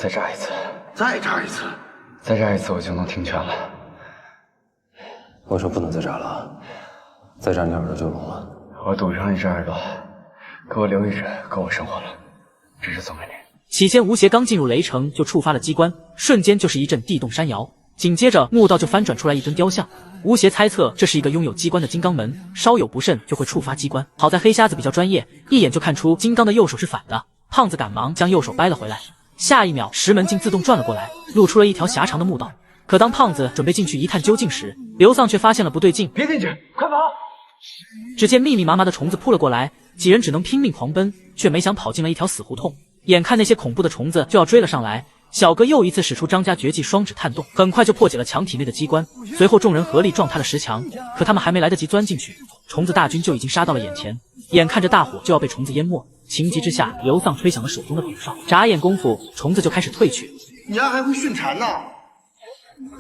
再炸一次，再炸一次，再炸一次我就能听劝了。我说不能再炸了，再炸你耳朵就聋了。我赌上一只耳朵，给我留一只，够我生活了。这是送给你。起先吴邪刚进入雷城就触发了机关，瞬间就是一阵地动山摇，紧接着墓道就翻转出来一尊雕像。吴邪猜测这是一个拥有机关的金刚门，稍有不慎就会触发机关。好在黑瞎子比较专业，一眼就看出金刚的右手是反的，胖子赶忙将右手掰了回来。下一秒石门镜自动转了过来，露出了一条狭长的墓道。可当胖子准备进去一探究竟时，刘丧却发现了不对劲，别进去，快跑！只见密密麻麻的虫子扑了过来，几人只能拼命狂奔，却没想跑进了一条死胡同。眼看那些恐怖的虫子就要追了上来，小哥又一次使出张家绝技双指探洞，很快就破解了墙体内的机关。随后众人合力撞塌了石墙，可他们还没来得及钻进去，虫子大军就已经杀到了眼前。眼看着大火就要被虫子淹没，情急之下，刘丧吹响了手中的口哨，眨眼功夫，虫子就开始退去。你丫还会驯蝉呢？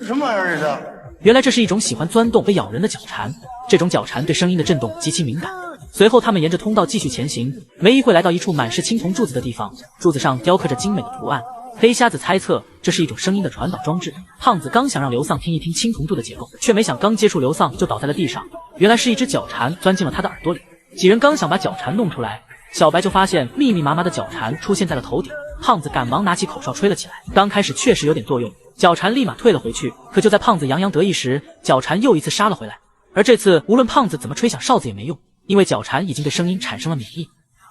什么玩意儿这是？原来这是一种喜欢钻洞和咬人的角蝉，这种角蝉对声音的震动极其敏感。随后他们沿着通道继续前行，没一会来到一处满是青铜柱子的地方，柱子上雕刻着精美的图案。黑瞎子猜测这是一种声音的传导装置。胖子刚想让刘丧听一听青铜柱的结构，却没想刚接触刘丧就倒在了地上。原来是一只角蝉钻进了他的耳朵里。几人刚想把角蝉弄出来，小白就发现密密麻麻的角蝉出现在了头顶。胖子赶忙拿起口哨吹了起来，刚开始确实有点作用，角蝉立马退了回去。可就在胖子洋洋得意时，角蝉又一次杀了回来。而这次无论胖子怎么吹响哨子也没用，因为角蝉已经对声音产生了免疫。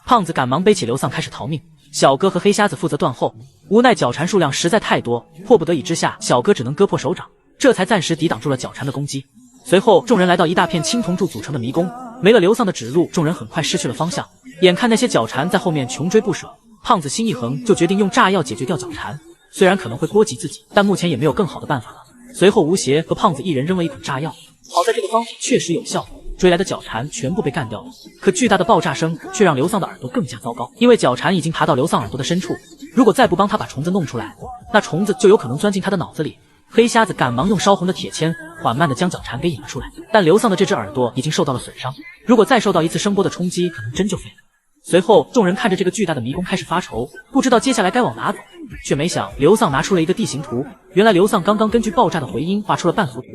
胖子赶忙背起刘丧开始逃命，小哥和黑瞎子负责断后。无奈角蝉数量实在太多，迫不得已之下，小哥只能割破手掌，这才暂时抵挡住了角蝉的攻击。随后众人来到一大片青铜柱组成的迷宫，没了刘丧的指路，众人很快失去了方向。眼看那些角蝉在后面穷追不舍，胖子心一横，就决定用炸药解决掉角蝉。虽然可能会波及自己，但目前也没有更好的办法了。随后吴邪和胖子一人扔了一捆炸药，好在这个方法确实有效，追来的角蝉全部被干掉了。可巨大的爆炸声却让刘丧的耳朵更加糟糕，因为角蝉已经爬到刘丧耳朵的深处，如果再不帮他把虫子弄出来，那虫子就有可能钻进他的脑子里。黑瞎子赶忙用烧红的铁签缓慢地将角蝉给引了出来，但刘丧的这只耳朵已经受到了损伤，如果再受到一次声波的冲击，可能真就废了。随后众人看着这个巨大的迷宫开始发愁，不知道接下来该往哪走，却没想刘丧拿出了一个地形图。原来刘丧刚刚根据爆炸的回音画出了半幅图，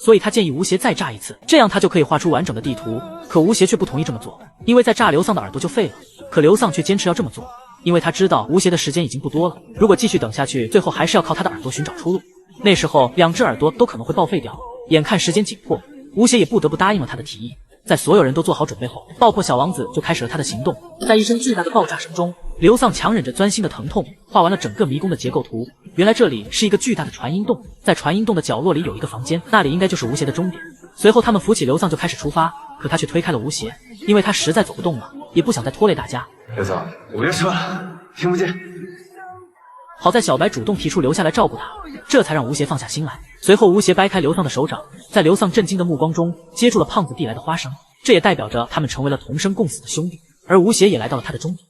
所以他建议吴邪再炸一次，这样他就可以画出完整的地图。可吴邪却不同意这么做，因为再炸刘丧的耳朵就废了。可刘丧却坚持要这么做，因为他知道吴邪的时间已经不多了，如果继续等下去，最后还是要靠他的耳朵寻找出路。那时候两只耳朵都可能会报废掉，眼看时间紧迫，吴邪也不得不答应了他的提议。在所有人都做好准备后，爆破小王子就开始了他的行动。在一声巨大的爆炸声中，刘丧强忍着钻心的疼痛，画完了整个迷宫的结构图。原来这里是一个巨大的传音洞，在传音洞的角落里有一个房间，那里应该就是吴邪的终点。随后他们扶起刘丧就开始出发，可他却推开了吴邪，因为他实在走不动了，也不想再拖累大家。刘丧，我别说了，听不见。好在小白主动提出留下来照顾他，这才让吴邪放下心来。随后吴邪掰开刘丧的手掌，在刘丧震惊的目光中接住了胖子递来的花生，这也代表着他们成为了同生共死的兄弟，而吴邪也来到了他的终点。